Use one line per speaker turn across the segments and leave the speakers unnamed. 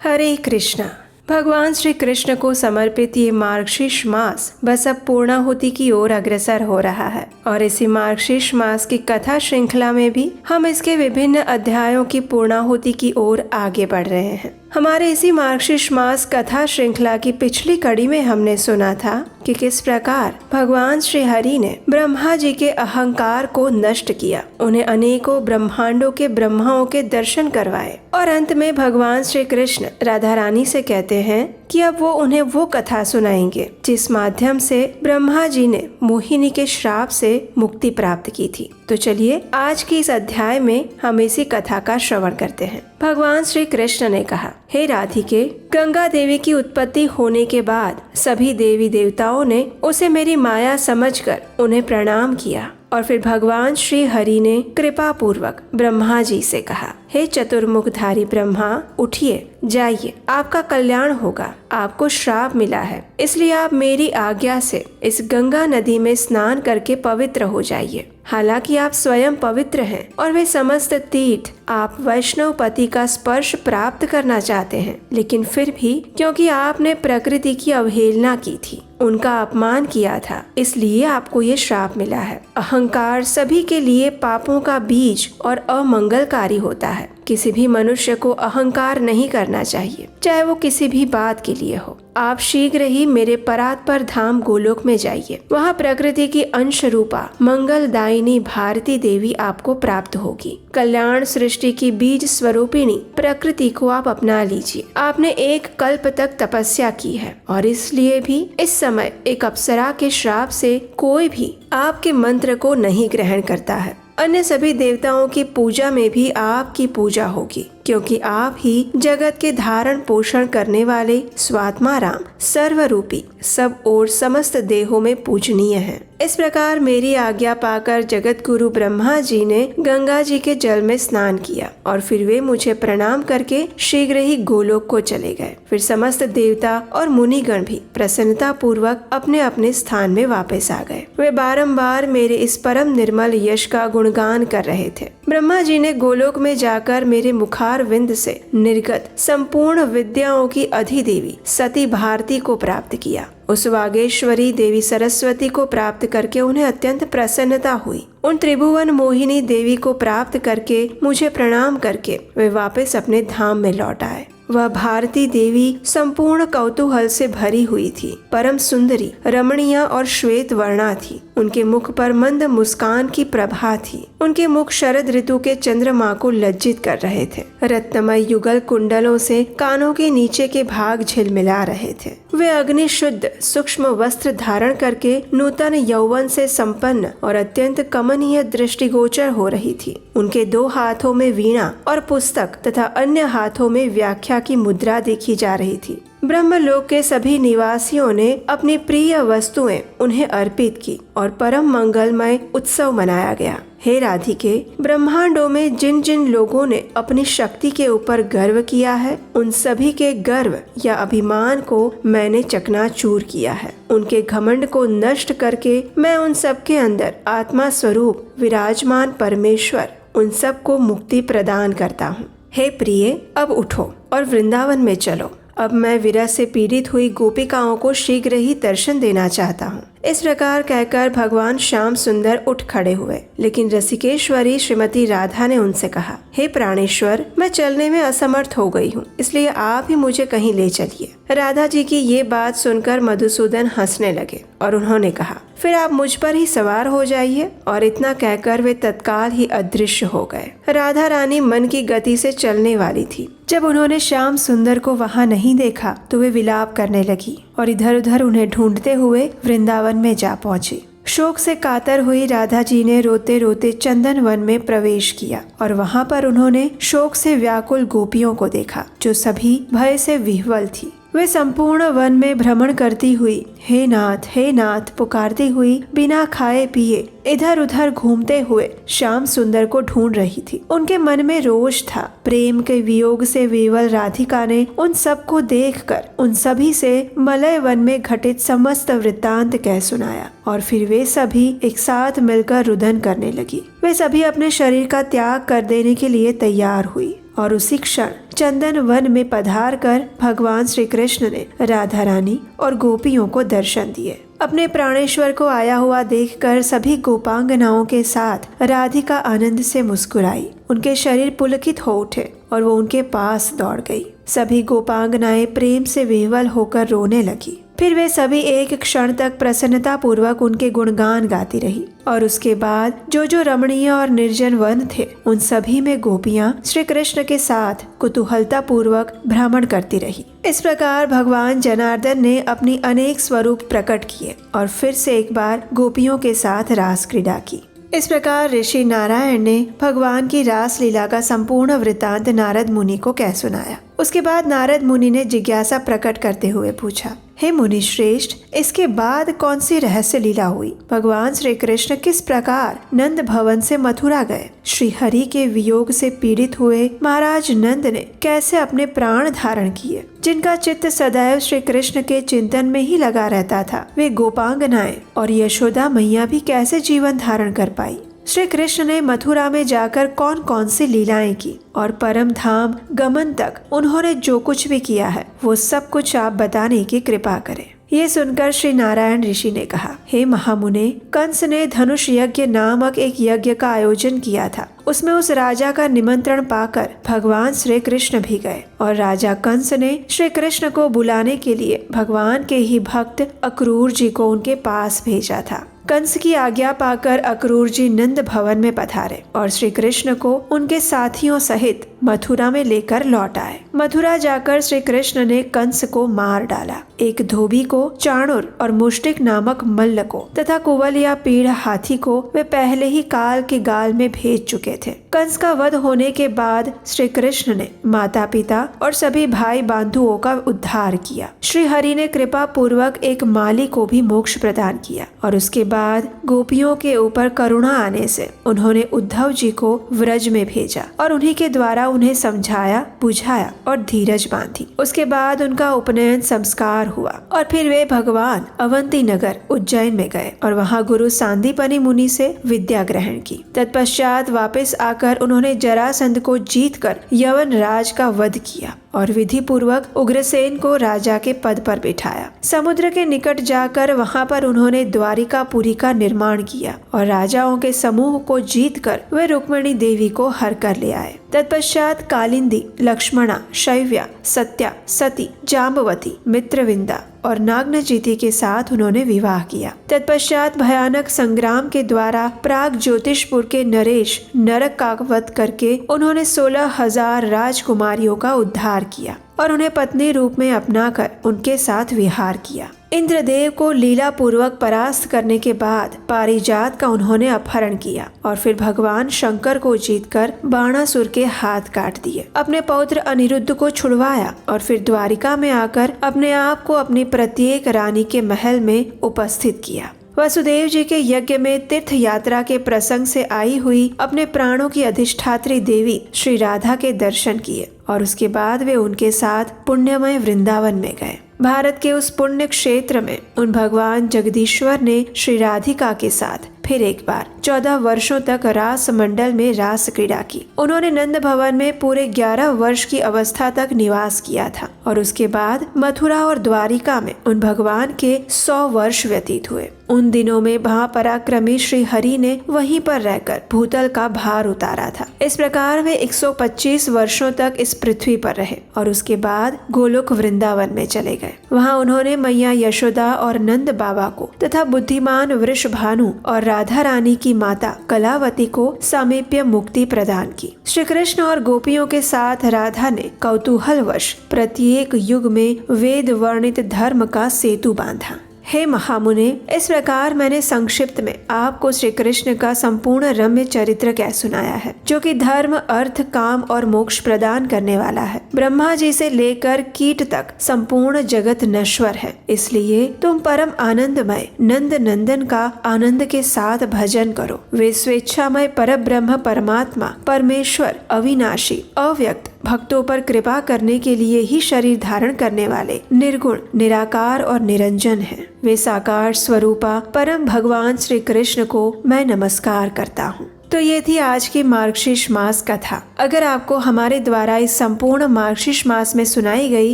हरे कृष्णा। भगवान श्री कृष्ण को समर्पित ये मार्गशीर्ष मास बस अब पूर्णाहुति की ओर अग्रसर हो रहा है और इसी मार्गशीर्ष मास की कथा श्रृंखला में भी हम इसके विभिन्न अध्यायों की पूर्णाहुति की ओर आगे बढ़ रहे हैं। हमारे इसी मार्गशीर्ष मास कथा श्रृंखला की पिछली कड़ी में हमने सुना था कि किस प्रकार भगवान श्री हरि ने ब्रह्मा जी के अहंकार को नष्ट किया, उन्हें अनेकों ब्रह्मांडों के ब्रह्माओं के दर्शन करवाए और अंत में भगवान श्री कृष्ण राधा रानी से कहते हैं कि अब वो उन्हें वो कथा सुनाएंगे जिस माध्यम से ब्रह्मा जी ने मोहिनी के श्राप से मुक्ति प्राप्त की थी। तो चलिए आज की इस अध्याय में हम इसी कथा का श्रवण करते हैं। भगवान श्री कृष्ण ने कहा, हे राधिके, गंगा देवी की उत्पत्ति होने के बाद सभी देवी देवताओं ने उसे मेरी माया समझकर उन्हें प्रणाम किया और फिर भगवान श्री हरि ने कृपा पूर्वक ब्रह्मा जी से कहा, हे चतुर्मुखधारी ब्रह्मा, उठिए, जाइए, आपका कल्याण होगा। आपको श्राप मिला है, इसलिए आप मेरी आज्ञा से इस गंगा नदी में स्नान करके पवित्र हो जाइए। हालांकि आप स्वयं पवित्र हैं और वे समस्त तीर्थ आप वैष्णव पति का स्पर्श प्राप्त करना चाहते हैं, लेकिन फिर भी क्योंकि आपने प्रकृति की अवहेलना की थी, उनका अपमान किया था, इसलिए आपको ये श्राप मिला है। अहंकार सभी के लिए पापों का बीज और अमंगलकारी होता है। किसी भी मनुष्य को अहंकार नहीं करना चाहिए, चाहे वो किसी भी बात के लिए हो। आप शीघ्र ही मेरे परात्पर धाम गोलोक में जाइए। वहाँ प्रकृति की अंश रूपा मंगलदायिनी भारती देवी आपको प्राप्त होगी। कल्याण सृष्टि की बीज स्वरूपिणी प्रकृति को आप अपना लीजिए। आपने एक कल्प तक तपस्या की है और इसलिए भी इस समय एक अप्सरा के श्राप से कोई भी आपके मंत्र को नहीं ग्रहण करता है। अन्य सभी देवताओं की पूजा में भी आपकी पूजा होगी, क्योंकि आप ही जगत के धारण पोषण करने वाले स्वात्मा राम सर्वरूपी सब और समस्त देहों में पूजनीय हैं। इस प्रकार मेरी आज्ञा पाकर जगत गुरु ब्रह्मा जी ने गंगा जी के जल में स्नान किया और फिर वे मुझे प्रणाम करके शीघ्र ही गोलोक को चले गए। फिर समस्त देवता और मुनिगण भी प्रसन्नता पूर्वक अपने अपने स्थान में वापस आ गए। वे बारंबार मेरे इस परम निर्मल यश का गुणगान कर रहे थे। ब्रह्मा जी ने गोलोक में जाकर मेरे मुखार विंद से निर्गत संपूर्ण विद्याओं की अधिदेवी सती भारती को प्राप्त किया। उस वागेश्वरी देवी सरस्वती को प्राप्त करके उन्हें अत्यंत प्रसन्नता हुई। उन त्रिभुवन मोहिनी देवी को प्राप्त करके मुझे प्रणाम करके वे वापस अपने धाम में लौट आए। वह भारती देवी संपूर्ण कौतूहल से भरी हुई थी, परम सुंदरी, रमणीय और श्वेत वर्णा थी। उनके मुख पर मंद मुस्कान की प्रभा थी। उनके मुख शरद ऋतु के चंद्रमा को लज्जित कर रहे थे। रत्नमय युगल कुंडलों से कानों के नीचे के भाग झिलमिला रहे थे। वे अग्नि शुद्ध सूक्ष्म वस्त्र धारण करके नूतन यौवन से संपन्न और अत्यंत कमनीय दृष्टिगोचर हो रही थी। उनके 2 हाथों में वीणा और पुस्तक तथा अन्य हाथों में व्याख्या की मुद्रा देखी जा रही थी। ब्रह्मलोक के सभी निवासियों ने अपनी प्रिय वस्तुएं उन्हें अर्पित की और परम मंगलमय उत्सव मनाया गया। हे राधिके, ब्रह्मांडों में जिन जिन लोगों ने अपनी शक्ति के ऊपर गर्व किया है, उन सभी के गर्व या अभिमान को मैंने चकनाचूर किया है। उनके घमंड को नष्ट करके मैं उन सब के अंदर आत्मा स्वरूप विराजमान परमेश्वर उन सब को मुक्ति प्रदान करता हूँ। हे प्रिय, अब उठो और वृंदावन में चलो। अब मैं विरह से पीड़ित हुई गोपिकाओं को शीघ्र ही दर्शन देना चाहता हूँ। इस प्रकार कहकर भगवान श्याम सुंदर उठ खड़े हुए, लेकिन रसिकेश्वरी श्रीमती राधा ने उनसे कहा, हे प्राणेश्वर, मैं चलने में असमर्थ हो गई हूँ, इसलिए आप ही मुझे कहीं ले चलिए। राधा जी की ये बात सुनकर मधुसूदन हंसने लगे और उन्होंने कहा, फिर आप मुझ पर ही सवार हो जाइए। और इतना कहकर वे तत्काल ही अदृश्य हो गए। राधा रानी मन की गति से चलने वाली थी। जब उन्होंने श्याम सुंदर को वहाँ नहीं देखा तो वे विलाप करने लगी और इधर उधर उन्हें ढूंढते हुए वृंदावन में जा पहुँची। शोक से कातर हुई राधा जी ने रोते रोते चंदन वन में प्रवेश किया और वहाँ पर उन्होंने शोक से व्याकुल गोपियों को देखा, जो सभी भय से विह्वल थी। वे संपूर्ण वन में भ्रमण करती हुई हे नाथ पुकारती हुई बिना खाए पिए इधर उधर घूमते हुए श्याम सुंदर को ढूंढ रही थी। उनके मन में रोष था। प्रेम के वियोग से विवल राधिका ने उन सबको देखकर उन सभी से मलय वन में घटित समस्त वृत्तांत कह सुनाया और फिर वे सभी एक साथ मिलकर रुदन करने लगी। वे सभी अपने शरीर का त्याग कर देने के लिए तैयार हुई और उसी क्षण चंदन वन में पधार कर भगवान श्री कृष्ण ने राधा रानी और गोपियों को दर्शन दिए। अपने प्राणेश्वर को आया हुआ देखकर सभी गोपांगनाओं के साथ राधिका आनंद से मुस्कुराई। उनके शरीर पुलकित हो उठे और वो उनके पास दौड़ गई। सभी गोपांगनाएं प्रेम से विह्वल होकर रोने लगी। फिर वे सभी एक क्षण तक प्रसन्नता पूर्वक उनके गुणगान गाती रही और उसके बाद जो जो रमणीय और निर्जन वन थे उन सभी में गोपियां श्री कृष्ण के साथ कुतूहलता पूर्वक भ्रमण करती रही। इस प्रकार भगवान जनार्दन ने अपनी अनेक स्वरूप प्रकट किए और फिर से एक बार गोपियों के साथ रास क्रीड़ा की। इस प्रकार ऋषि नारायण ने भगवान की रास लीला का संपूर्ण वृत्तांत नारद मुनि को कह सुनाया। उसके बाद नारद मुनि ने जिज्ञासा प्रकट करते हुए पूछा, हे मुनि श्रेष्ठ, इसके बाद कौन सी रहस्य लीला हुई? भगवान श्री कृष्ण किस प्रकार नंद भवन से मथुरा गए? श्री हरि के वियोग से पीड़ित हुए महाराज नंद ने कैसे अपने प्राण धारण किए? जिनका चित्त सदैव श्री कृष्ण के चिंतन में ही लगा रहता था, वे गोपांगनाएं और यशोदा मैया भी कैसे जीवन धारण कर पाई? श्री कृष्ण ने मथुरा में जाकर कौन कौन सी लीलाएं की और परम धाम गमन तक उन्होंने जो कुछ भी किया है वो सब कुछ आप बताने की कृपा करें। ये सुनकर श्री नारायण ऋषि ने कहा, हे महामुने, कंस ने धनुष यज्ञ नामक एक यज्ञ का आयोजन किया था। उसमें उस राजा का निमंत्रण पाकर भगवान श्री कृष्ण भी गए और राजा कंस ने श्री कृष्ण को बुलाने के लिए भगवान के ही भक्त अक्रूर जी को उनके पास भेजा था। कंस की आज्ञा पाकर अक्रूर जी नंद भवन में पधारे और श्री कृष्ण को उनके साथियों सहित मथुरा में लेकर लौट आए। मथुरा जाकर श्री कृष्ण ने कंस को मार डाला। एक धोबी को, चाणुर और मुष्टिक नामक मल्ल को तथा कुवल या पीढ़ हाथी को वे पहले ही काल के गाल में भेज चुके थे। कंस का वध होने के बाद श्री कृष्ण ने माता पिता और सभी भाई बंधुओं का उद्धार किया। श्री हरि ने कृपा पूर्वक एक माली को भी मोक्ष प्रदान किया और उसके बाद गोपियों के ऊपर करुणा आने से उन्होंने उद्धव जी को व्रज में भेजा और उन्हीं के द्वारा उन्हें समझाया, बुझाया और धीरज बांधी। उसके बाद उनका उपनयन संस्कार हुआ और फिर वे भगवान अवंती नगर उज्जैन में गए और वहाँ गुरु सांदीपनि मुनि से विद्या ग्रहण की। तत्पश्चात वापस आकर उन्होंने जरासंध को जीतकर यवन राज का वध किया और विधि पूर्वक उग्रसेन को राजा के पद पर बिठाया। समुद्र के निकट जाकर वहाँ पर उन्होंने द्वारिकापुरी का निर्माण किया और राजाओं के समूह को जीतकर वे रुक्मिणी देवी को हर कर ले आए। तत्पश्चात कालिंदी, लक्ष्मणा, शैव्या, सत्या, सती, जाम्बवती, मित्रविंदा और नागनजीति के साथ उन्होंने विवाह किया। तत्पश्चात भयानक संग्राम के द्वारा प्राग ज्योतिषपुर के नरेश नरक का वध करके उन्होंने 16,000 राजकुमारियों का उद्धार किया और उन्हें पत्नी रूप में अपनाकर उनके साथ विहार किया। इंद्रदेव को लीला पूर्वक परास्त करने के बाद पारिजात का उन्होंने अपहरण किया और फिर भगवान शंकर को जीतकर बाणासुर के हाथ काट दिए। अपने पौत्र अनिरुद्ध को छुड़वाया और फिर द्वारिका में आकर अपने आप को अपनी प्रत्येक रानी के महल में उपस्थित किया। वसुदेव जी के यज्ञ में तीर्थ यात्रा के प्रसंग से आई हुई अपने प्राणों की अधिष्ठात्री देवी श्री राधा के दर्शन किए और उसके बाद वे उनके साथ पुण्यमय वृंदावन में गए। भारत के उस पुण्य क्षेत्र में उन भगवान जगदीश्वर ने श्री राधिका के साथ फिर एक बार 14 वर्षों तक रास मंडल में रास क्रीड़ा की। उन्होंने नंद भवन में पूरे 11 वर्ष की अवस्था तक निवास किया था और उसके बाद मथुरा और द्वारिका में उन भगवान के 100 वर्ष व्यतीत हुए। उन दिनों में महापराक्रमी श्री हरि ने वहीं पर रहकर भूतल का भार उतारा था। इस प्रकार वे 125 वर्षों तक इस पृथ्वी पर रहे और उसके बाद गोलोक वृंदावन में चले गए। वहाँ उन्होंने मैया यशोदा और नंद बाबा को तथा बुद्धिमान वृषभानु और राधा रानी की माता कलावती को सामीप्य मुक्ति प्रदान की। श्री कृष्ण और गोपियों के साथ राधा ने कौतूहलवश प्रत्येक युग में वेद वर्णित धर्म का सेतु बांधा। हे महामुने, इस प्रकार मैंने संक्षिप्त में आपको श्री कृष्ण का संपूर्ण रम्य चरित्र कह सुनाया है, जो कि धर्म, अर्थ, काम और मोक्ष प्रदान करने वाला है। ब्रह्मा जी से लेकर कीट तक संपूर्ण जगत नश्वर है, इसलिए तुम परम आनंदमय नंद नंदन का आनंद के साथ भजन करो। वे स्वेच्छामय परब्रह्म परमात्मा परमेश्वर अविनाशी अव्यक्त भक्तों पर कृपा करने के लिए ही शरीर धारण करने वाले निर्गुण, निराकार और निरंजन हैं। वे साकार स्वरूपा परम भगवान श्री कृष्ण को मैं नमस्कार करता हूँ। तो ये थी आज की मार्गशीर्ष मास कथा। अगर आपको हमारे द्वारा इस संपूर्ण मार्गशीर्ष मास में सुनाई गई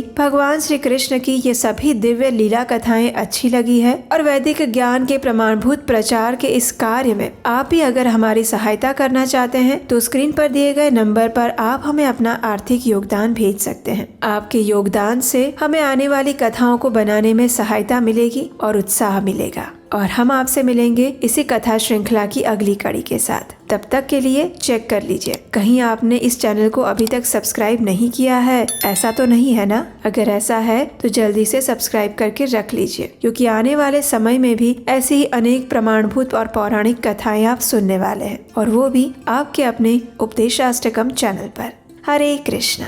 भगवान श्री कृष्ण की ये सभी दिव्य लीला कथाएं अच्छी लगी है और वैदिक ज्ञान के प्रमाणभूत प्रचार के इस कार्य में आप भी अगर हमारी सहायता करना चाहते हैं तो स्क्रीन पर दिए गए नंबर पर आप हमें अपना आर्थिक योगदान भेज सकते हैं। आपके योगदान से हमें आने वाली कथाओं को बनाने में सहायता मिलेगी और उत्साह मिलेगा। और हम आपसे मिलेंगे इसी कथा श्रृंखला की अगली कड़ी के साथ। तब तक के लिए चेक कर लीजिए कहीं आपने इस चैनल को अभी तक सब्सक्राइब नहीं किया है, ऐसा तो नहीं है ना? अगर ऐसा है तो जल्दी से सब्सक्राइब करके रख लीजिए, क्योंकि आने वाले समय में भी ऐसी ही अनेक प्रमाणभूत और पौराणिक कथाएं आप सुनने वाले हैं, और वो भी आपके अपने उपदेशाष्टकम चैनल पर। हरे कृष्णा।